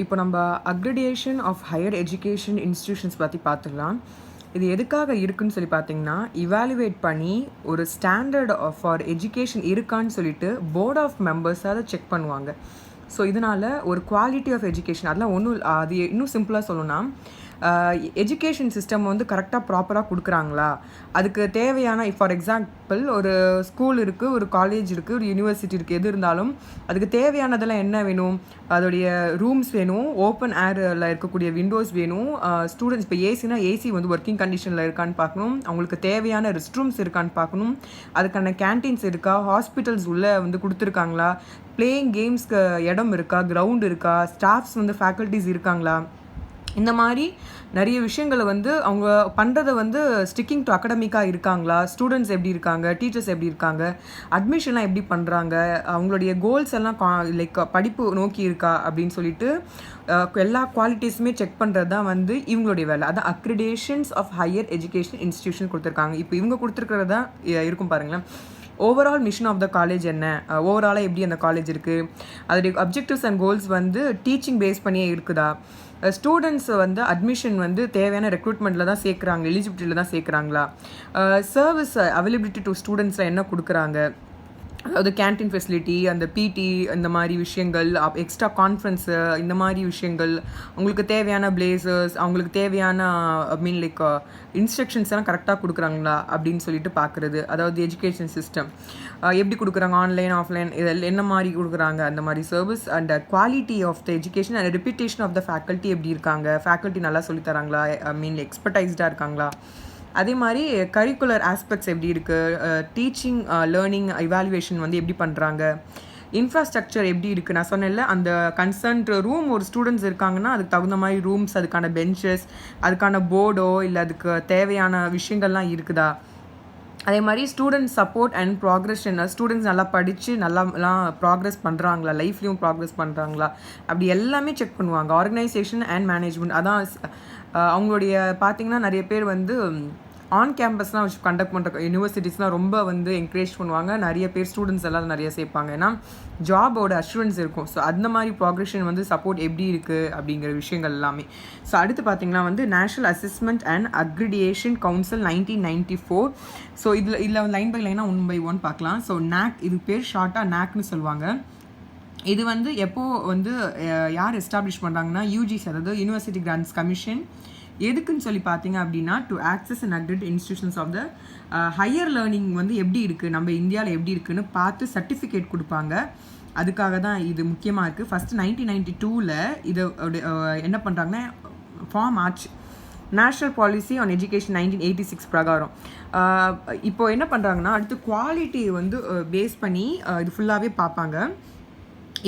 இப்போ நம்ம accreditation of higher education institutions பற்றி பார்த்துக்கலாம். இது எதுக்காக இருக்குன்னு சொல்லி பார்த்தீங்கன்னா, இவாலுவேட் பண்ணி ஒரு ஸ்டாண்டர்ட் ஃபார் எஜுகேஷன் இருக்கான்னு சொல்லிட்டு போர்ட் ஆஃப் மெம்பர்ஸ் அதை செக் பண்ணுவாங்க. ஸோ இதனால் ஒரு குவாலிட்டி ஆஃப் எஜுகேஷன் அதெல்லாம் ஒன்றும் அது இன்னும் சிம்பிளாக சொல்லணும்னா, எஜுகேஷன் சிஸ்டம் வந்து கரெக்டாக ப்ராப்பராக கொடுக்குறாங்களா, அதுக்கு தேவையான ஃபார் எக்ஸாம்பிள் ஒரு ஸ்கூல் இருக்குது, ஒரு காலேஜ் இருக்குது, ஒரு யூனிவர்சிட்டி இருக்குது, எது இருந்தாலும் அதுக்கு தேவையானதெல்லாம் என்ன வேணும், அதோடைய ரூம்ஸ் வேணும், ஓப்பன் ஏரில் இருக்கக்கூடிய விண்டோஸ் வேணும், ஸ்டூடெண்ட்ஸ் இப்போ ஏசினா ஏசி வந்து ஒர்க்கிங் கண்டிஷனில் இருக்கான்னு பார்க்கணும், அவங்களுக்கு தேவையான ரெஸ்ட் ரூம்ஸ் இருக்கான்னு பார்க்கணும், அதுக்கான கேன்டீன்ஸ் இருக்கா, ஹாஸ்பிட்டல்ஸ் உள்ளே வந்து கொடுத்துருக்காங்களா, பிளேயிங் கேம்ஸ்க்கு இடம் இருக்கா, கிரவுண்ட் இருக்கா, ஸ்டாஃப்ஸ் வந்து ஃபேக்கல்ட்டிஸ் இருக்காங்களா, இந்த மாதிரி நிறைய விஷயங்களை வந்து அவங்க பண்ணுறதை வந்து ஸ்டிக்கிங் டு அகடமிக்காக இருக்காங்களா, ஸ்டூடெண்ட்ஸ் எப்படி இருக்காங்க, டீச்சர்ஸ் எப்படி இருக்காங்க, அட்மிஷன்லாம் எப்படி பண்ணுறாங்க, அவங்களுடைய கோல்ஸ் எல்லாம் லைக் படிப்பு நோக்கி இருக்கா அப்படின்னு சொல்லிட்டு எல்லா குவாலிட்டிஸுமே செக் பண்ணுறது தான் வந்து இவங்களுடைய வேலை. அதான் accreditations of higher education institution கொடுத்துருக்காங்க. இப்போ இவங்க கொடுத்துருக்கிறது தான் இருக்கும் பாருங்களேன். Overall mission of the college என்ன, ஓவராலாக எப்படி அந்த காலேஜ் இருக்குது, அதோடைய அப்ஜெக்டிவ்ஸ் அண்ட் கோல்ஸ் வந்து டீச்சிங் பேஸ் பண்ணியே இருக்குதா, ஸ்டூடெண்ட்ஸ் வந்து அட்மிஷன் வந்து தேவையான ரெக்ரூட்மெண்ட்டில் தான் சேர்க்குறாங்க, எலிஜிபிலிட்டியில் தான் சேர்க்குறாங்களா, சர்வீஸ் அவைலபிலிட்டி டு ஸ்டூடெண்ட்ஸில் என்ன கொடுக்குறாங்க, அதாவது கேன்டீன் ஃபெசிலிட்டி, அந்த பிடி, இந்த மாதிரி விஷயங்கள், எக்ஸ்ட்ரா கான்ஃபரன்ஸு, இந்த மாதிரி விஷயங்கள், அவங்களுக்கு தேவையான பிளேசர்ஸ், அவங்களுக்கு தேவையான லைக் இன்ஸ்ட்ரக்ஷன்ஸ் எல்லாம் கரெக்டாக கொடுக்குறாங்களா அப்படின்னு சொல்லிட்டு பார்க்குறது. அதாவது எஜுகேஷன் சிஸ்டம் எப்படி கொடுக்குறாங்க, ஆன்லைன் ஆஃப்லைன் இதில் என்ன மாதிரி கொடுக்குறாங்க, அந்த மாதிரி service and quality of the education and reputation of the faculty எப்படி இருக்காங்க, ஃபேக்கல்ட்டி நல்லா சொல்லித்தராங்களா, எக்ஸ்பர்டைஸ்டாக இருக்காங்களா, அதே மாதிரி கரிக்குலர் ஆஸ்பெக்ட்ஸ் எப்படி இருக்குது, டீச்சிங் லேர்னிங் இவாலுவேஷன் வந்து எப்படி பண்ணுறாங்க, இன்ஃப்ராஸ்ட்ரக்சர் எப்படி இருக்குது. நான் சொன்னேன்ல, அந்த கன்சர்ன்ட் ரூம் ஒரு ஸ்டூடெண்ட்ஸ் இருக்காங்கன்னா அதுக்கு தகுந்த மாதிரி ரூம்ஸ், அதுக்கான பெஞ்சஸ், அதுக்கான போர்டோ இல்லை அதுக்கு தேவையான விஷயங்கள்லாம் இருக்குதா, அதே மாதிரி student support and progression, students நல்லா படித்து நல்லாலாம் ப்ராக்ரெஸ் பண்ணுறாங்களா, லைஃப்லேயும் ப்ராக்ரெஸ் பண்ணுறாங்களா, அப்படி எல்லாமே செக் பண்ணுவாங்க. ஆர்கனைசேஷன் அண்ட் மேனேஜ்மெண்ட் அதான் அவங்களுடைய பார்த்திங்கன்னா நிறைய பேர் வந்து ஆன் கேம்பஸ்லாம் வச்சு கண்டக்ட் பண்ணுற யூனிவர்சிட்டிஸ்லாம் ரொம்ப வந்து என்கரேஜ் பண்ணுவாங்க. நிறைய பேர் ஸ்டூடெண்ட்ஸ் எல்லாம் நிறைய சேர்ப்பாங்க, ஏன்னா ஜாபோட அஷூரன்ஸ் இருக்கும். ஸோ அந்த மாதிரி ப்ராக்ரெஷன் வந்து சப்போர்ட் எப்படி இருக்குது அப்படிங்கிற விஷயங்கள் எல்லாமே. ஸோ அடுத்து பார்த்திங்கன்னா வந்து national assessment and accreditation council 1994. So இதில் லைன் பை லைனாக 1 by 1 பார்க்கலாம். ஸோ NAC, இது பேர் ஷார்ட்டாக NACன்னு சொல்லுவாங்க. இது வந்து எப்போது வந்து யார் எஸ்டாப்ளிஷ் பண்ணுறாங்கன்னா UGC, அதாவது யூனிவர்சிட்டி கிராண்ட்ஸ் கமிஷன். எதுக்குன்னு சொல்லி பார்த்தீங்க அப்படின்னா, to assess and accredit institutions of the higher learning வந்து எப்படி இருக்குது, நம்ம இந்தியாவில் எப்படி இருக்குன்னு பார்த்து சர்டிஃபிகேட் கொடுப்பாங்க. அதுக்காக தான் இது முக்கியமாக இருக்குது. ஃபஸ்ட்டு 1992 இதை என்ன பண்ணுறாங்கன்னா ஃபார்ம் ஆச்சு, நேஷ்னல் பாலிசி ஆன் எஜுகேஷன் 1986 பிரகாரம். இப்போ என்ன பண்ணுறாங்கன்னா, அடுத்து குவாலிட்டி வந்து பேஸ் பண்ணி இது ஃபுல்லாகவே பார்ப்பாங்க.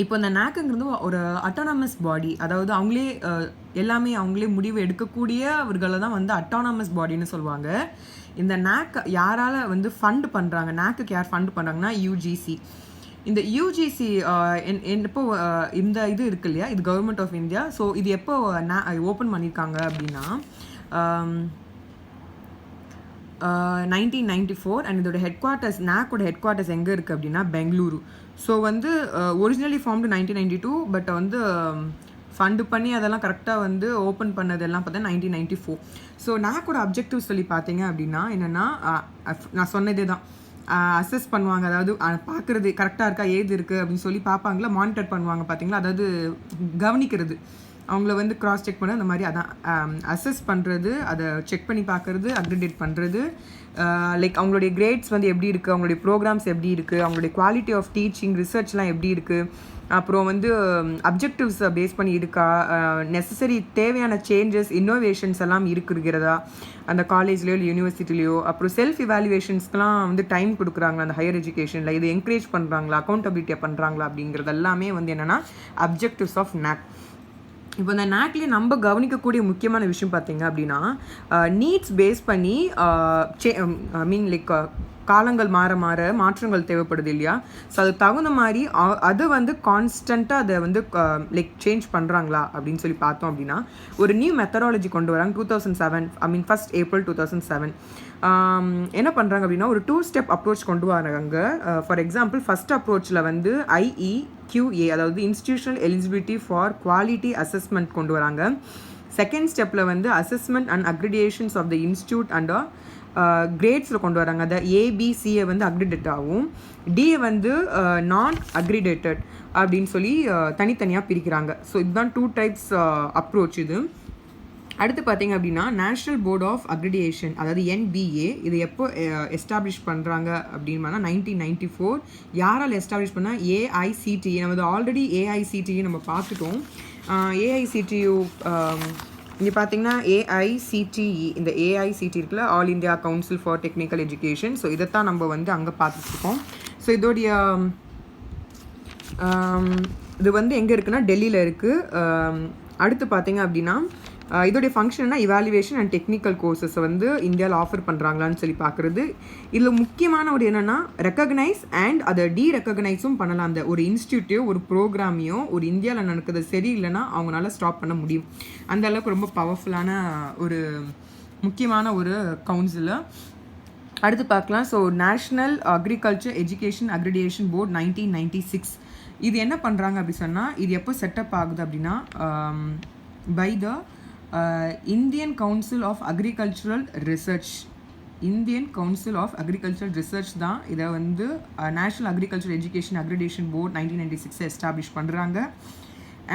இப்போ இந்த NACங்கிறது ஒரு அட்டானமஸ் பாடி, அதாவது அவங்களே எல்லாமே அவங்களே முடிவு எடுக்கக்கூடியவர்களை தான் வந்து அட்டானமஸ் பாடின்னு சொல்லுவாங்க. இந்த NAC யாரால் வந்து ஃபண்ட் பண்ணுறாங்க, NACக்கு யார் ஃபண்ட் பண்ணுறாங்கன்னா UGC. இந்த UGC எப்போ இந்த இது இருக்கு இல்லையா, இது கவர்மெண்ட் ஆஃப் இந்தியா. ஸோ இது எப்போ ஓப்பன் பண்ணியிருக்காங்க அப்படின்னா 1994. அண்ட் இதோட ஹெட்குவார்ட்டர்ஸ், NACோட ஹெட்குவார்ட்டர்ஸ் எங்கே இருக்குது அப்படின்னா பெங்களூரு. ஸோ வந்து ஒரிஜினலி ஃபார்ம்டு 1992, பட் வந்து ஃபண்டு பண்ணி அதெல்லாம் கரெக்டாக வந்து ஓப்பன் பண்ணதெல்லாம் பார்த்தா 1994. ஸோ NACோட அப்ஜெக்டிவ் சொல்லி பார்த்தீங்க அப்படின்னா என்னென்னா, நான் சொன்னதே தான், அசஸ் பண்ணுவாங்க, அதாவது பார்க்குறது கரெக்டாக இருக்கா, ஏது இருக்குது அப்படின்னு சொல்லி பார்ப்பாங்களா, மானிட்டர் பண்ணுவாங்க பார்த்தீங்களா, அதாவது கவனிக்கிறது, அவங்கள வந்து கிராஸ் செக் பண்ண, அந்த மாதிரி அதான் அசஸ் பண்ணுறது, அதை செக் பண்ணி பார்க்குறது, அக்ரிடேட் பண்ணுறது, லைக் அவங்களுடைய கிரேட்ஸ் வந்து எப்படி இருக்குது, அவங்களுடைய ப்ரோக்ராம்ஸ் எப்படி இருக்குது, அவங்களுடைய குவாலிட்டி ஆஃப் டீச்சிங் ரிசர்ச்லாம் எப்படி இருக்குது, அப்புறம் வந்து அப்ஜெக்டிவ்ஸை பேஸ் பண்ணி இருக்கா, நெசசரி தேவையான சேஞ்சஸ் இன்னோவேஷன்ஸ் எல்லாம் இருக்கிறதா அந்த காலேஜ்லேயோ இல்லை யூனிவர்சிட்டிலையோ, அப்புறம் செல்ஃப் இவாலுவேஷன்ஸ்க்கெலாம் வந்து டைம் கொடுக்குறாங்களா அந்த ஹையர் எஜுகேஷனில், இது என்கரேஜ் பண்ணுறாங்களா, அக்கௌண்டபிலிட்டியாக பண்ணுறாங்களா அப்படிங்கிறது எல்லாமே வந்து என்னென்னா அப்ஜெக்டிவ்ஸ் ஆஃப் NAC. இப்போ இந்த NACலேயே நம்ம கவனிக்கக்கூடிய முக்கியமான விஷயம் பார்த்தீங்க அப்படின்னா, நீட்ஸ் பேஸ் பண்ணி லைக் காலங்கள் மாற மாற மாற்றங்கள் தேவைப்படுது இல்லையா? ஸோ அதுக்கு தகுந்த மாதிரி அது வந்து கான்ஸ்டண்ட்டாக அதை வந்து லைக் சேஞ்ச் பண்ணுறாங்களா அப்படின்னு சொல்லி பார்த்தோம் அப்படின்னா, ஒரு நியூ மெத்தடாலஜி கொண்டு வராங்க 2007, ஐ மீன் 1st April 2007. என்ன பண்ணுறாங்க அப்படின்னா, ஒரு 2 ஸ்டெப் அப்ரோச் கொண்டு வராங்க. ஃபார் எக்ஸாம்பிள் ஃபஸ்ட் அப்ரோச்சில் வந்து IEQA, அதாவது institutional eligibility for quality assessment கொண்டு வராங்க. செகண்ட் ஸ்டெப்பில் வந்து assessment and accreditations of the institute and கிரேட்ஸில் கொண்டு வராங்க. அதை ஏபிசியை வந்து அக்ரிடேட் ஆகும், டியை வந்து நான் அக்ரிடேட்டட் அப்படின்னு சொல்லி தனித்தனியாக பிரிக்கிறாங்க. ஸோ இதுதான் 2 டைப்ஸ் அப்ரோச் இது. அடுத்து பார்த்தீங்க அப்படின்னா, நேஷ்னல் போர்ட் ஆஃப் அக்ரிடியேஷன், அதாவது NBA, இது எப்போ எஸ்டாப்ளிஷ் பண்ணுறாங்க அப்படின்னா 1994. யாரால் எஸ்டாப்ளிஷ் பண்ணால் AICTE. நம்ம ஆல்ரெடி AICTE நம்ம பார்த்துட்டோம். AICTU இங்கே பார்த்தீங்கன்னா AICTE, இந்த AICTE இருக்குல்ல, all India council for technical education. So இதைத்தான் நம்ம வந்து அங்கே பார்த்துட்ருக்கோம். ஸோ இதோடைய இது வந்து எங்கே இருக்குன்னா டெல்லியில் இருக்குது. அடுத்து பார்த்தீங்க அப்படின்னா, இதோடைய ஃபங்க்ஷன்னா இவாலுவேஷன் அண்ட் டெக்னிக்கல் கோர்சஸை வந்து இந்தியாவில் ஆஃபர் பண்ணுறாங்களான்னு சொல்லி பார்க்குறது. இதில் முக்கியமான ஒரு என்னென்னா, ரெக்கக்னைஸ் அண்ட் அதை டீரெக்கக்னைஸும் பண்ணலாம். அந்த ஒரு இன்ஸ்டியூட்டையோ ஒரு ப்ரோக்ராமையோ ஒரு இந்தியாவில் நடக்குது சரியில்லைன்னா அவங்களால ஸ்டாப் பண்ண முடியும். அந்த அளவுக்கு ரொம்ப பவர்ஃபுல்லான ஒரு முக்கியமான ஒரு கவுன்சிலு. அடுத்து பார்க்கலாம். So national agriculture education accreditation board 1996. இது என்ன பண்ணுறாங்க அப்படி சொன்னால், இது எப்போ செட்டப் ஆகுது அப்படின்னா, by the Indian council of agricultural research. Indian council of agricultural research தான் இதை வந்து national agriculture education accreditation board 1996 establish பண்ணுறாங்க.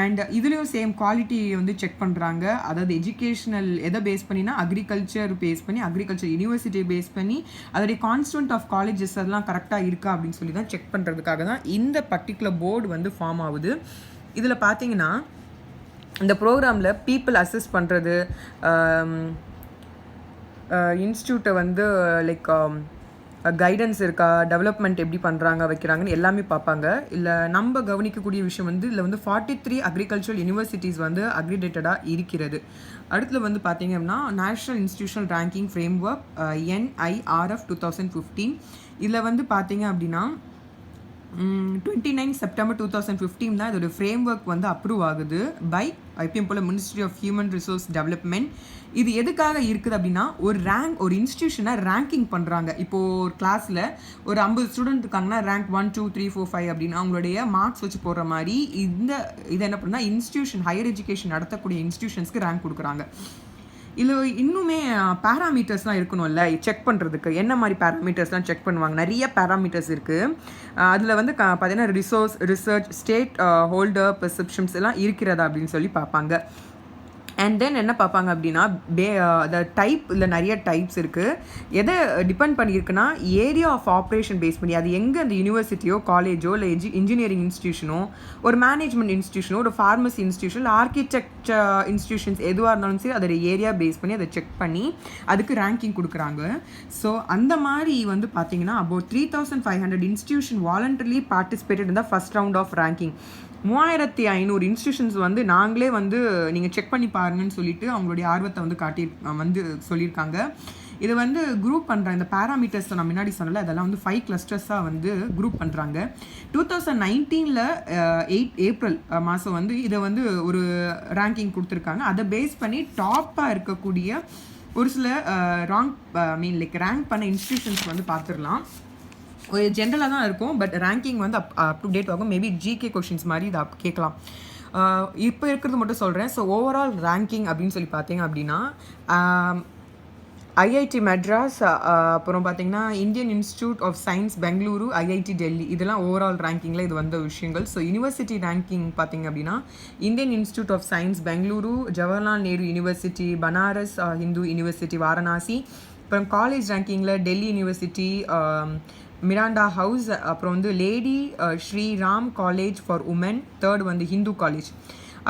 அண்ட் இதுலேயும் சேம் குவாலிட்டி வந்து செக் பண்ணுறாங்க. அதாவது எஜுகேஷனல் எதை பேஸ் பண்ணினா அக்ரிகல்ச்சர் பேஸ் பண்ணி, அக்ரிகல்ச்சர் யூனிவர்சிட்டி பேஸ் பண்ணி அதோடைய கான்ஸ்டன்ட் ஆஃப் காலேஜஸ் அதெல்லாம் கரெக்டாக இருக்கா அப்படின்னு சொல்லி தான் செக் பண்ணுறதுக்காக தான் இந்த பர்டிகுலர் போர்டு வந்து ஃபார்ம் ஆகுது. இதில் பார்த்தீங்கன்னா, இந்த ப்ரோக்ராமில் பீப்புள் அசஸ் பண்ணுறது, இன்ஸ்டியூட்டை வந்து லைக் கைடன்ஸ் இருக்கா, டெவலப்மெண்ட் எப்படி பண்ணுறாங்க வைக்கிறாங்கன்னு எல்லாமே பார்ப்பாங்க. இல்லை நம்ம கவனிக்கக்கூடிய விஷயம் வந்து இதில் வந்து 43 அக்ரிகல்ச்சரல் யூனிவர்சிட்டிஸ் வந்து அக்ரிடேட்டடாக இருக்கிறது. அடுத்தது வந்து பார்த்தீங்க அப்படின்னா, national institutional ranking frame work NIRF 2015. இதில் வந்து பார்த்தீங்க அப்படின்னா 29 செப்டம்பர் 2015 தான் இதோட ஃப்ரேம் ஒர்க் வந்து அப்ரூவ் ஆகுது பை எப்பயும் போல் Ministry of human resource Development. இது எதுக்காக இருக்குது அப்படின்னா, ஒரு இன்ஸ்டியூஷனை ரேங்கிங் பண்ணுறாங்க. இப்போது ஒரு கிளாஸில் ஒரு 50 ஸ்டூடெண்ட் இருக்காங்கன்னா, ரேங்க் 1 2 3 4 5 அப்படின்னு அவங்களுடைய மார்க்ஸ் வச்சு போடுற மாதிரி இதை என்ன பண்ணால் இன்ஸ்டியூஷன், ஹையர் எஜுகேஷன் நடத்தக்கூடிய இன்ஸ்டியூஷன்ஸ்க்கு ரேங்க் கொடுக்குறாங்க. இதில் இன்னுமே பேராமீட்டர்ஸ்லாம் இருக்கணும்ல செக் பண்ணுறதுக்கு. என்ன மாதிரி பேராமீட்டர்ஸ்லாம் செக் பண்ணுவாங்க? நிறைய பேராமீட்டர்ஸ் இருக்குது. அதில் வந்து பார்த்தீங்கன்னா ரிசர்ச், ஸ்டேட் ஹோல்டர் பெர்செப்ஷன்ஸ் எல்லாம் இருக்கிறதா அப்படின்னு சொல்லி பார்ப்பாங்க. அண்ட் தென் என்ன பார்ப்பாங்க அப்படின்னா, த டைப், இல்லை நிறைய டைப்ஸ் இருக்குது. எதை டிபெண்ட் பண்ணியிருக்குன்னா, ஏரியா ஆஃப் ஆப்ரேஷன் பேஸ் பண்ணி, அது எங்கே அந்த யூனிவர்சிட்டியோ காலேஜோ இல்லை இன்ஜினியரிங் இன்ஸ்டியூஷனோ ஒரு மேனேஜ்மெண்ட் இன்ஸ்டியூஷனோ ஒரு ஃபார்மசி இன்ஸ்டியூஷன் இல்லை ஆர்கிடெக்சர் இன்ஸ்டியூஷன்ஸ் எதுவாக இருந்தாலும் சரி அதோட ஏரியா பேஸ் பண்ணி அதை செக் பண்ணி அதுக்கு ரேங்கிங் கொடுக்குறாங்க. ஸோ அந்த மாதிரி வந்து பார்த்தீங்கன்னா அபவுட் 3500 இன்ஸ்டியூஷன் வாலண்டரிலி பார்ட்டிசிபேட்டட் இந்த first round of ranking. 3500 institutions வந்து நாங்களே வந்து நீங்கள் செக் பண்ணி பாருங்கன்னு சொல்லிட்டு அவங்களுடைய ஆர்வத்தை வந்து சொல்லியிருக்காங்க. இதை வந்து குரூப் பண்ணுறாங்க. இந்த பேராமீட்டர்ஸ் நான் முன்னாடி சொன்னல, அதெல்லாம் வந்து 5 கிளஸ்டர்ஸாக வந்து குரூப் பண்ணுறாங்க. 2019 8 ஏப்ரல் மாதம் வந்து இதை வந்து ஒரு ரேங்கிங் கொடுத்துருக்காங்க. அதை பேஸ் பண்ணி டாப்பாக இருக்கக்கூடிய ஒரு சில ரேங்க் பண்ண இன்ஸ்டியூஷன்ஸ் வந்து பார்த்துடலாம். ஒரு ஜென்ரலாக தான் இருக்கும், பட் ரேங்கிங் வந்து அப் டு டேட் ஆகும். மேபி ஜிகே கொஷின்ஸ் மாதிரி இதை கேட்கலாம். இப்போ இருக்கிறது மட்டும் சொல்கிறேன். ஸோ ஓவரால் ரேங்கிங் அப்படின்னு சொல்லி பார்த்தீங்க அப்படின்னா, IIT மெட்ராஸ், அப்புறம் பார்த்தீங்கன்னா Indian institute of science Bengaluru, IIT Delhi, இதெல்லாம் ஓவரால் ரேங்கிங்கில் இது வந்த விஷயங்கள். ஸோ யூனிவர்சிட்டி ரேங்கிங் பார்த்தீங்க அப்படின்னா, Indian institute of science Bengaluru, Jawaharlal Nehru University, Banaras Hindu University Varanasi, அப்புறம் காலேஜ் ரேங்கிங்கில் டெல்லி யூனிவர்சிட்டி, மிராண்டா ஹவுஸ், அப்புறம் வந்து Lady Shriram College for Women, third வந்து ஹிந்து காலேஜ்.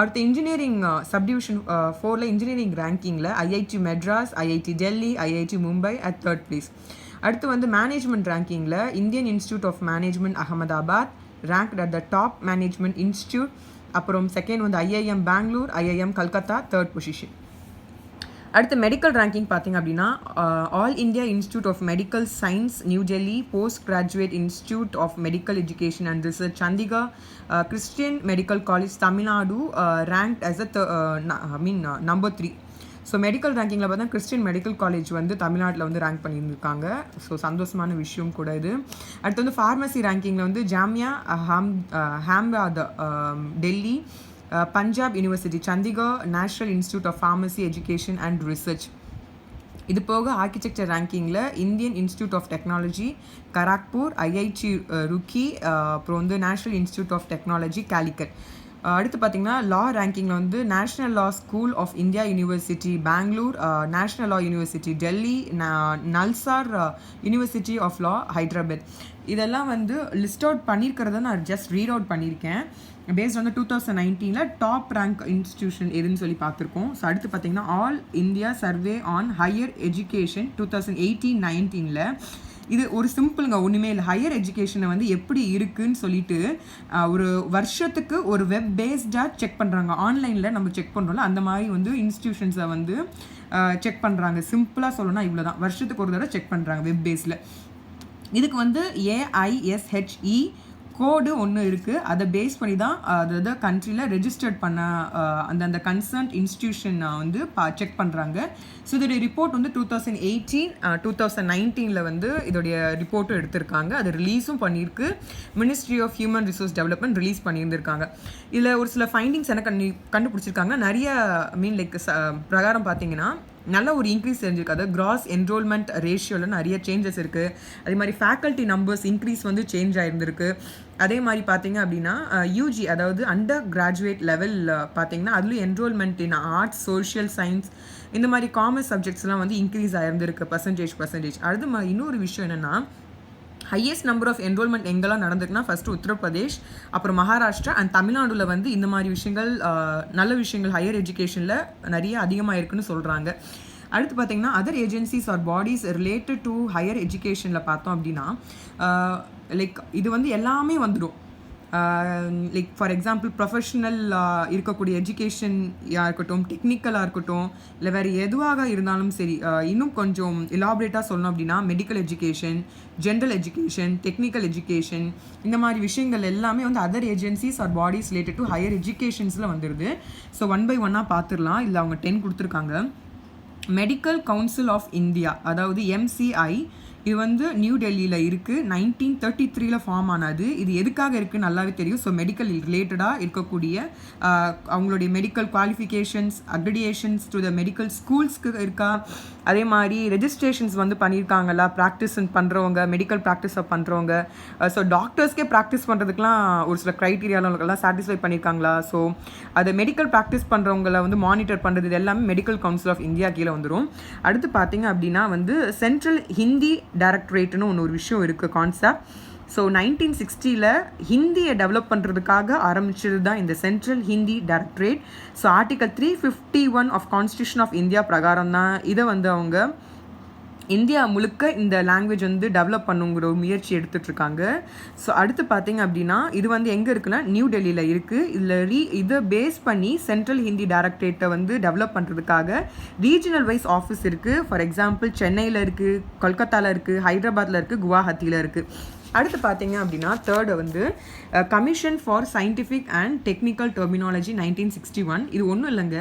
அடுத்து இன்ஜினியரிங் சப்டிவிஷன் 4ல் இன்ஜினியரிங் ரேங்கிங்கில் IIT Madras, IIT Delhi, IIT Mumbai at third place. அடுத்து வந்து மேனேஜ்மெண்ட் ரேங்கிங்கில் Indian institute of Management Ahmedabad ranked at the top management institute. அப்புறம் செகண்ட் வந்து IIM Bangalore, IIM Calcutta, third position. அடுத்து மெடிக்கல் ரேங்கிங் பார்த்திங்க அப்படின்னா All India Institute of Medical Science New Delhi, Post Graduate Institute of Medical Education and Research Chandigarh, Christian Medical College Tamil Nadu ranked as number 3. So medical ரேங்கிங்கில் பார்த்தா Christian Medical college வந்து தமிழ்நாட்டில் வந்து rank பண்ணியிருந்திருக்காங்க. So சந்தோஷமான விஷயம் கூட இது. அடுத்து வந்து ஃபார்மசி ரேங்கிங்கில் வந்து Jamia Hamdard Delhi, Punjab University Chandigarh, National Institute of Pharmacy Education and Research. இது போக ஆர்கிடெக்சர் ரேங்கிங்கில் Indian institute of Technology Kharagpur, IIT Roorkee, அப்புறம் வந்து National Institute of Technology Calicut. அடுத்து பார்த்திங்கன்னா லா ரேங்கிங்கில் வந்து National Law School of India University Bangalore, National Law University Delhi, NALSAR University of Law Hyderabad. இதெல்லாம் வந்து லிஸ்ட் அவுட் பண்ணியிருக்கிறத நான் ஜஸ்ட் ரீட் அவுட் பண்ணியிருக்கேன். பேஸ்ட் வந்து 2019 டாப் ரேங்க் இன்ஸ்டியூஷன் எதுன்னு சொல்லி பார்த்துருக்கோம். ஸோ அடுத்து பார்த்திங்கன்னா all India survey on higher education 2018-19 இது ஒரு சிம்பிளுங்க, ஒன்றுமே இல்லை. ஹையர் எஜுகேஷனை வந்து எப்படி இருக்குன்னு சொல்லிட்டு ஒரு வருஷத்துக்கு ஒரு வெப் பேஸ்டாக செக் பண்ணுறாங்க. ஆன்லைனில் நம்ம செக் பண்ணுறோம்ல, அந்த மாதிரி வந்து இன்ஸ்டியூஷன்ஸை வந்து செக் பண்ணுறாங்க. சிம்பிளாக சொல்லணும்னா இவ்வளோ தான், வருஷத்துக்கு ஒரு தடவை செக் பண்ணுறாங்க வெப் பேஸில். இதுக்கு வந்து AISHE கோடு ஒன்று இருக்குது. அதை பேஸ் பண்ணி தான் அதாவது கண்ட்ரியில் ரெஜிஸ்டர்ட் பண்ண அந்த கன்சர்ன்ட் இன்ஸ்டியூஷன் வந்து செக் பண்ணுறாங்க. ஸோ இதோடைய ரிப்போர்ட் வந்து 2018-2019 வந்து இதோடைய ரிப்போர்ட்டும் எடுத்திருக்காங்க. அது ரிலீஸும் பண்ணியிருக்கு. Ministry of human resource Development release பண்ணியிருந்திருக்காங்க. இதில் ஒரு சில ஃபைண்டிங்ஸ் என்ன கண்டுபிடிச்சிருக்காங்க. நிறைய பிரகாரம் பார்த்தீங்கன்னா நல்ல ஒரு இன்க்ரீஸ் தெரிஞ்சிருக்கு. அதாவது கிராஸ் என்ரோல்மெண்ட் ரேஷியோவில் நிறைய சேஞ்சஸ் இருக்குது. அதே மாதிரி ஃபேக்கல்ட்டி நம்பர்ஸ் இன்க்ரீஸ் வந்து சேஞ்ச் ஆகிருந்திருக்கு. அதே மாதிரி பார்த்தீங்க அப்படின்னா யூஜி அதாவது அண்டர் கிராஜுவேட் லெவல் பார்த்தீங்கன்னா அதுலேயும் என்ரோல்மெண்ட் இன் ஆர்ட்ஸ், சோஷியல் சயின்ஸ், இந்த மாதிரி காமர்ஸ் சப்ஜெக்ட்ஸ்லாம் வந்து இன்க்ரீஸ் ஆகிருந்திருக்கு பர்சன்டேஜ். அடுத்து இன்னொரு விஷயம் என்னென்னா ஹையஸ்ட் நம்பர் ஆஃப் என்ரோல்மெண்ட் எங்கெல்லாம் நடந்திருக்குன்னா ஃபஸ்ட்டு உத்தரப்பிரதேஷ், அப்புறம் மகாராஷ்டிரா அண்ட் தமிழ்நாடுல வந்து இந்த மாதிரி விஷயங்கள் நல்ல விஷயங்கள் ஹையர் எஜுகேஷனில் நிறைய அதிகமாக இருக்குன்னு சொல்கிறாங்க. அடுத்து பார்த்திங்கன்னா other agencies or bodies related to higher எஜுகேஷனில் பார்த்தோம் அப்படின்னா இது வந்து எல்லாமே வந்துடும். லைக் ஃபார் எக்ஸாம்பிள் ப்ரொஃபஷ்னல் இருக்கக்கூடிய எஜுகேஷனாக இருக்கட்டும், டெக்னிக்கலாக இருக்கட்டும், இல்லை வேறு எதுவாக இருந்தாலும் சரி, இன்னும் கொஞ்சம் எலாபரேட்டாக சொல்லணும் அப்படின்னா medical education, general education, technical education, இந்த மாதிரி விஷயங்கள் எல்லாமே வந்து other agencies or bodies related to higher எஜுகேஷன்ஸில் வந்துடுது. ஸோ 1 by 1 பார்த்துடலாம். இல்லை அவங்க 10 கொடுத்துருக்காங்க. மெடிக்கல் கவுன்சில் ஆஃப் இந்தியா அதாவது MCI இது வந்து நியூ டெல்லியில் இருக்குது. 1933 ஃபார்ம் ஆனது. இது எதுக்காக இருக்குன்னு நல்லாவே தெரியும். ஸோ மெடிக்கல் ரிலேட்டடாக இருக்கக்கூடிய அவங்களுடைய medical qualifications, accreditations to the medical ஸ்கூல்ஸ்க்கு இருக்கா, அதே மாதிரி ரெஜிஸ்ட்ரேஷன்ஸ் வந்து பண்ணியிருக்காங்களா, ப்ராக்டிஸ் பண்ணுறவங்க, மெடிக்கல் ப்ராக்டிஸை பண்ணுறவங்க, ஸோ டாக்டர்ஸ்க்கே ப்ராக்டிஸ் பண்ணுறதுக்குலாம் ஒரு சில க்ரைட்டீரியாலாம் சாட்டிஸ்ஃபை பண்ணியிருக்காங்களா, ஸோ அதை மெடிக்கல் ப்ராக்டிஸ் பண்ணுறவங்கள வந்து மானிட்டர் பண்ணுறது இது எல்லாமே மெடிக்கல் கவுன்சில் ஆஃப் இந்தியா கீழே வந்துடும். அடுத்து பார்த்தீங்க அப்படின்னா வந்து சென்ட்ரல் ஹிந்தி டைரக்டரேட்னு ஒரு விஷயம் இருக்குது, கான்செப்ட். ஸோ 1960 ஹிந்தியை டெவலப் பண்ணுறதுக்காக ஆரம்பிச்சது தான் இந்த central Hindi directorate. So article 351 of constitution of India பிரகாரம் தான் இதை வந்து அவங்க இந்தியா முழுக்க இந்த லாங்குவேஜ் வந்து டெவலப் பண்ணுங்கிற ஒரு முயற்சி எடுத்துகிட்ருக்காங்க. ஸோ அடுத்து பார்த்தீங்க அப்படின்னா இது வந்து எங்கே இருக்குன்னா நியூ டெல்லியில் இருக்குது. இதில் இதை பேஸ் பண்ணி சென்ட்ரல் ஹிந்தி டைரக்டரேட்டை வந்து டெவலப் பண்ணுறதுக்காக ரீஜனல் வைஸ் ஆஃபீஸ் இருக்குது. ஃபார் எக்ஸாம்பிள் சென்னையில் இருக்குது, கொல்கத்தாவில் இருக்குது, ஹைதராபாத்தில் இருக்குது, குவாஹாத்தியில் இருக்குது. அடுத்து பார்த்தீங்க அப்படின்னா தேர்டு வந்து commission for scientific and technical terminology 1961. இது ஒன்றும் இல்லைங்க,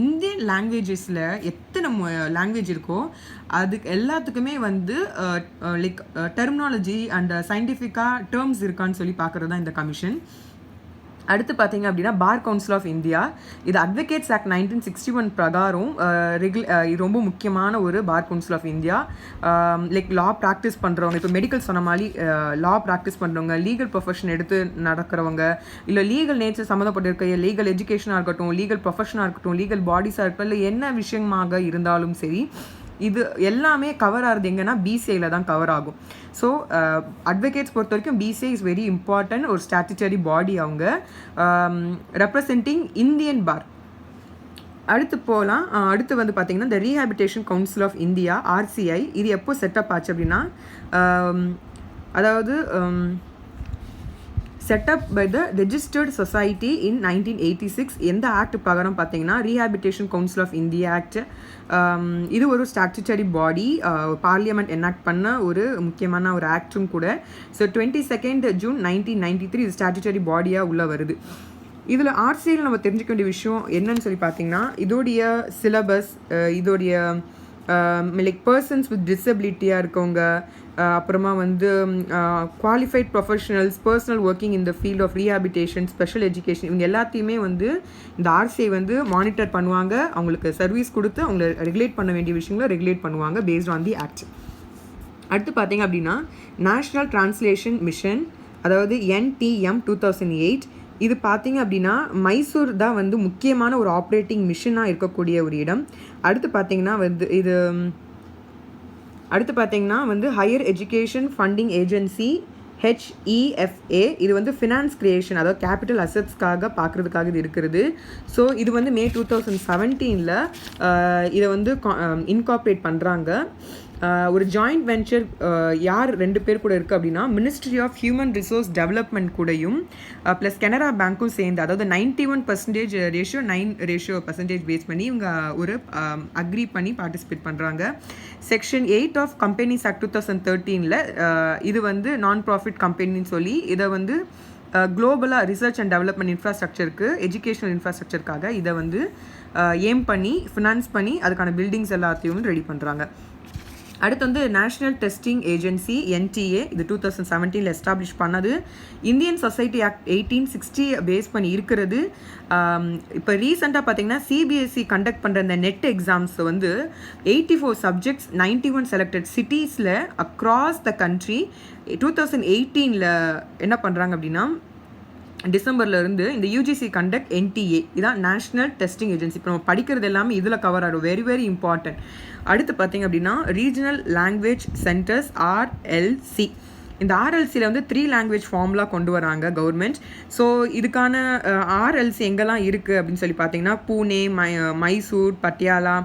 இந்தியன் லாங்குவேஜஸில் எத்தனை லாங்குவேஜ் இருக்கோ அதுக்கு எல்லாத்துக்குமே வந்து லைக் டெர்மினாலஜி அண்ட் சயின்டிஃபிக்காக டேர்ம்ஸ் இருக்கான்னு சொல்லி பார்க்குறது தான் இந்த கமிஷன். அடுத்து பார்த்தீங்க அப்படின்னா பார் கவுன்சில் ஆஃப் இந்தியா. இது அட்வொகேட்ஸ் ஆக்ட் 1961 பிரகாரம் இது ரொம்ப முக்கியமான ஒரு bar council of India. Like law practice பண்ணுறவங்க, இப்போ மெடிக்கல் சொன்ன மாதிரி லா ப்ராக்டிஸ் பண்ணுறவங்க, லீகல் ப்ரொஃபஷன் எடுத்து நடக்கிறவங்க, இல்லை லீகல் நேச்சர் சம்மந்தப்பட்டிருக்க லீகல் எஜுகேஷனாக இருக்கட்டும், லீகல் ப்ரொஃபஷனாக இருக்கட்டும், லீகல் பாடிஸாக இருக்கட்டும், இல்லை என்ன விஷயமாக இருந்தாலும் சரி, இது எல்லாமே கவர் ஆகுது எங்கன்னா பிசிஐயில் தான் கவர் ஆகும். ஸோ அட்வொகேட்ஸ் பொறுத்த வரைக்கும் பிசிஐ இஸ் வெரி இம்பார்ட்டன்ட் ஒரு ஸ்டாட்யூட்டரி பாடி. அவங்க ரெப்ரசன்டிங் இந்தியன் பார். அடுத்து போகலாம். அடுத்து வந்து பார்த்திங்கன்னா இந்த rehabilitation council of India RCI. இது எப்போ செட்டப் ஆச்சு அப்படின்னா அதாவது setup by the registered society in 1986. எந்த ஆக்ட் பிரகாரம் பார்த்தீங்கன்னா rehabilitation council of India act. இது ஒரு ஸ்டாச்சுட்டரி பாடி, பார்லிமெண்ட் எனாக்ட் பண்ண ஒரு முக்கியமான ஒரு ஆக்டும் கூட. ஸோ 22 ஜூன் 1993 இது ஸ்டாச்சுட்டரி பாடியாக உள்ளே வருது. இதில் ஆர்சியில் நம்ம தெரிஞ்சுக்க வேண்டிய விஷயம் என்னன்னு சொல்லி பார்த்தீங்கன்னா இதோடைய சிலபஸ், இதோடைய லைக் பர்சன்ஸ் வித் டிசபிலிட்டியாக இருக்கவங்க, அப்புறமா வந்து qualified professionals, personnel working in the field of rehabilitation, special education, இவங்க எல்லாத்தையுமே வந்து இந்த ஆர்சிஐ வந்து மானிட்டர் பண்ணுவாங்க. அவங்களுக்கு சர்வீஸ் கொடுத்து அவங்கள ரெகுலேட் பண்ண வேண்டிய விஷயங்களை ரெகுலேட் பண்ணுவாங்க பேஸ்ட் ஆன் தி ஆக்ட். அடுத்து பார்த்தீங்க அப்படின்னா நேஷ்னல் டிரான்ஸ்லேஷன் மிஷன், அதாவது NTM 2008. இது பார்த்தீங்க அப்படின்னா மைசூர் தான் வந்து முக்கியமான ஒரு ஆப்ரேட்டிங் மிஷனாக இருக்கக்கூடிய ஒரு இடம். அடுத்து பார்த்தீங்கன்னா வந்து higher education funding agency HEFA. இது வந்து ஃபினான்ஸ் கிரியேஷன், அதாவது கேபிட்டல் அசட்ஸ்க்காக பார்க்குறதுக்காக இது இருக்கிறது. ஸோ இது வந்து மே 2017 இதை வந்து இன்கார்பரேட் பண்ணுறாங்க. ஒரு ஜாயிண்ட் வெஞ்சர் யார் 2 பேர் கூட இருக்குது அப்படின்னா ministry of human resource development கூடயும் ப்ளஸ் கனரா பேங்க்கும் சேர்ந்து, அதாவது 91% ரேஷியோ 9% பேஸ் பண்ணி இவங்க ஒரு அக்ரி பண்ணி பார்ட்டிசிபேட் பண்ணுறாங்க. செக்ஷன் 8 ஆஃப் கம்பெனிஸ் ஆக்ட் 2013 இது வந்து நான் ப்ராஃபிட் கம்பெனின்னு சொல்லி இதை வந்து குளோபலாக ரிசர்ச் அண்ட் டெவலப்மெண்ட் இன்ஃப்ராஸ்ட்ரக்சருக்கு, எஜுகேஷனல் இன்ஃப்ராஸ்ட்ரக்சருக்காக இதை வந்து ஏம் பண்ணி ஃபினான்ஸ் பண்ணி அதுக்கான பில்டிங்ஸ் எல்லாத்தையும் ரெடி பண்ணுறாங்க. அடுத்து வந்து நேஷ்னல் டெஸ்டிங் ஏஜென்சி NTA, இது 2017 எஸ்டாப்ளிஷ் பண்ணது. இந்தியன் சொசைட்டி ஆக்ட் 1860 பேஸ் பண்ணி இருக்கிறது. இப்போ ரீசெண்டாக பார்த்தீங்கன்னா CBSE கண்டக்ட் பண்ணுற இந்த நெட் எக்ஸாம்ஸ் வந்து 84 சப்ஜெக்ட்ஸ் 91 செலக்டட் சிட்டிஸில் அக்ராஸ் த கண்ட்ரி 2018 என்ன பண்ணுறாங்க அப்படின்னா டிசம்பர்லேருந்து இந்த UGC கண்டக்ட் NTA, இதான் நேஷ்னல் டெஸ்டிங் ஏஜென்சி. இப்போ நம்ம படிக்கிறது எல்லாமே இதில் கவர் ஆகும், வெரி வெரி இம்பார்ட்டன்ட். அடுத்து பார்த்தீங்க அப்படின்னா ரீஜனல் லாங்குவேஜ் சென்டர்ஸ் RLC. இந்த RLCயில் வந்து 3 லாங்குவேஜ் ஃபார்ம்லாம் கொண்டு வராங்க கவர்மெண்ட். ஸோ இதுக்கான RLC எங்கெல்லாம் இருக்குது அப்படின்னு சொல்லி பார்த்தீங்கன்னா பூனே, மைசூர், பட்டியாலா,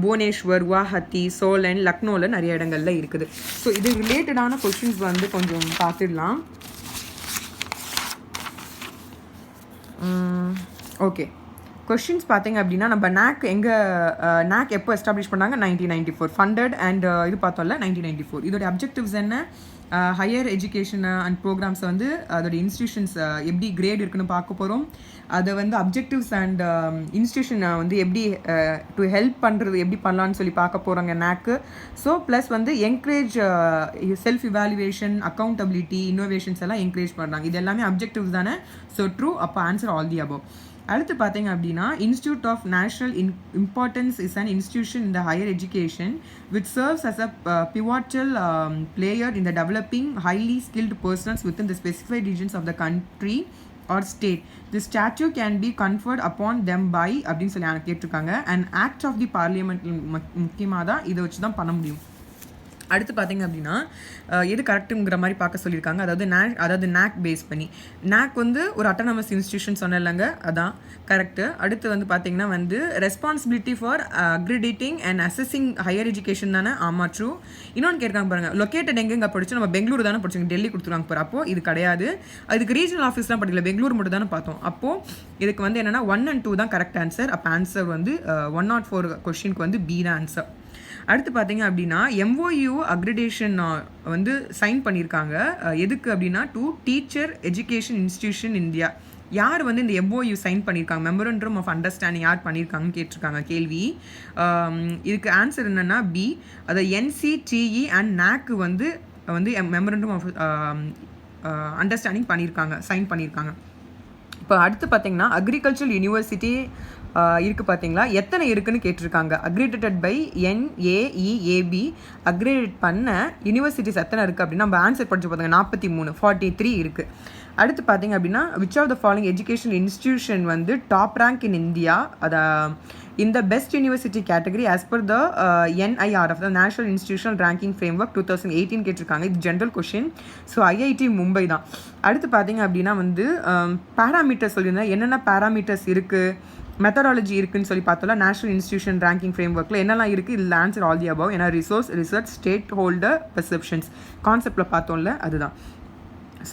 புவனேஸ்வர், குவாஹாத்தி, சோலன், லக்னோவில் நிறைய இடங்கள்ல இருக்குது. ஸோ இது ரிலேட்டடான கொஷின்ஸ் வந்து கொஞ்சம் பார்த்துடலாம். ஓகே, கொஷின்ஸ் பார்த்தீங்க அப்படின்னா நம்ம NAC எப்போ எஸ்டாப்ளிஷ் பண்ணாங்க 1994, ஃபண்டட் அண்ட் இது பார்த்தோம்ல 1994. இதோட அப்ஜெக்டிவ்ஸ் என்ன, ஹையர் எஜுகேஷன் அண்ட் ப்ரோக்ராம்ஸை வந்து அதோட இன்ஸ்டியூஷன்ஸ் எப்படி கிரேட் இருக்குன்னு பார்க்க போகிறோம். அதை வந்து அப்ஜெக்டிவ்ஸ் அண்ட் இன்ஸ்டியூஷனை வந்து எப்படி டு ஹெல்ப் பண்ணுறது எப்படி பண்ணலான்னு சொல்லி பார்க்க போகிறாங்க NAC. ஸோ ப்ளஸ் வந்து encourage self evaluation, accountability, innovations எல்லாம் என்கரேஜ் பண்ணுறாங்க. இது எல்லாமே அப்ஜெக்டிவ்ஸ் தானே. ஸோ ட்ரூ, அப்போ ஆன்சர் ஆல் தி அபவ். அடுத்து பார்த்தீங்க அப்படின்னா institute of national importance is an institution in the higher education which serves as a pivotal player in the developing highly skilled persons within the specified regions of the country or state. The statute can be conferred upon them by அப்படின்னு சொல்லி கேட்டிருக்காங்க. and act of the parliament முக்கியமாக தான் இதை வச்சு தான் பண்ண முடியும். அடுத்து பார்த்தீங்க அப்படின்னா எது கரெக்டுங்கிற மாதிரி பார்க்க சொல்லியிருக்காங்க. அதாவது NAC பேஸ் பண்ணி NAC வந்து ஒரு அட்டானமஸ் இன்ஸ்டியூஷன் சொன்னலங்க, அதான் கரெக்டு. அடுத்து வந்து பார்த்தீங்கன்னா வந்து responsibility for accrediting and assessing higher education தானே. ஆமாம், ட்ரூ. இன்னொன்று கேட்காங்க பாருங்கள், லொக்கேட்டட் எங்கெங்க படித்தோம், நம்ம பெங்களூர் தானே படிச்சோங்க, டெல்லி கொடுத்துருவாங்க பாரு. அப்போது இது கிடையாது, அதுக்கு ரீஜனல் ஆஃபீஸ்லாம் படிக்கல, பெங்களூர் மட்டும் தானே பார்த்தோம். அப்போது இதுக்கு வந்து என்னென்னா 1 and 2 தான் கரெக்ட் ஆன்சர். அப்போ ஆன்சர் வந்து 104 கொஸ்டினுக்கு வந்து B தான் ஆன்சர். அடுத்து பார்த்தீங்க அப்படின்னா MOU அக்ரிடேஷன் வந்து சைன் பண்ணியிருக்காங்க. எதுக்கு அப்படின்னா to teacher education institution India. யார் வந்து இந்த MOU சைன் பண்ணியிருக்காங்க, மெமரண்டம் ஆஃப் அண்டர்ஸ்டாண்டிங் யார் பண்ணியிருக்காங்கன்னு கேட்டிருக்காங்க கேள்வி. இதுக்கு ஆன்சர் என்னென்னா B. அதை NCTE அண்ட் NAC வந்து மெமரண்டம் ஆஃப் அண்டர்ஸ்டாண்டிங் பண்ணியிருக்காங்க, சைன் பண்ணியிருக்காங்க. இப்போ அடுத்து பார்த்தீங்கன்னா அக்ரிகல்ச்சரல் யூனிவர்சிட்டி இருக்குது பார்த்தீங்களா, எத்தனை இருக்குதுன்னு கேட்டிருக்காங்க. அக்ரிடேட்டட் பை NAEAB அக்ரிடேட் பண்ண யூனிவர்சிட்டிஸ் எத்தனை இருக்குது அப்படின்னா நம்ம ஆன்சர் படிச்சு பார்த்தோங்க 43 இருக்குது. அடுத்து பார்த்தீங்க அப்படின்னா which of the following educational institution வந்து டாப் ரேங்க் இன் இந்தியா, அதை இந்த best university category as per the NIRF, the national institutional ranking framework 2018 கேட்டிருக்காங்க. இது general question. So IIT Mumbai தான். அடுத்து பார்த்தீங்க அப்படின்னா வந்து பேராமீட்டர்ஸ் சொல்லியிருந்தேன், என்னென்ன பேராமீட்டர்ஸ் இருக்குது, மெத்தடாலஜி இருக்குன்னு சொல்லி பார்த்தோம்ல நேஷனல் இன்ஸ்டிடியூஷன் ரேங்கிங் ஃப்ரேம்வொர்க்கில் என்னெல்லாம் இருக்குது. இதில் ஆன்சர் ஆல் தி அபவ். ஏன்னா resource, research, stakeholder, perceptions கான்செப்டில் பார்த்தோம்ல அதுதான்.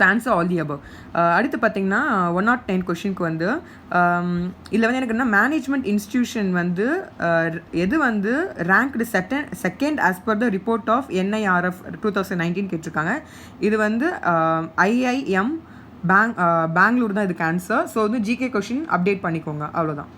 Answer all the above. அடுத்து பார்த்தீங்கன்னா 109 கொஷினுக்கு வந்து இதில் வந்து எனக்கு என்ன மேனேஜ்மெண்ட் இன்ஸ்டிடியூஷன் வந்து எது வந்து ranked second as per the report of NIRF 2019 கேட்டிருக்காங்க. இது வந்து IIM பெங்களூர் தான் இதுக்கு ஆன்சர். ஸோ வந்து ஜிகே கொஷின் அப்டேட் பண்ணிக்கோங்க, அவ்வளோதான்.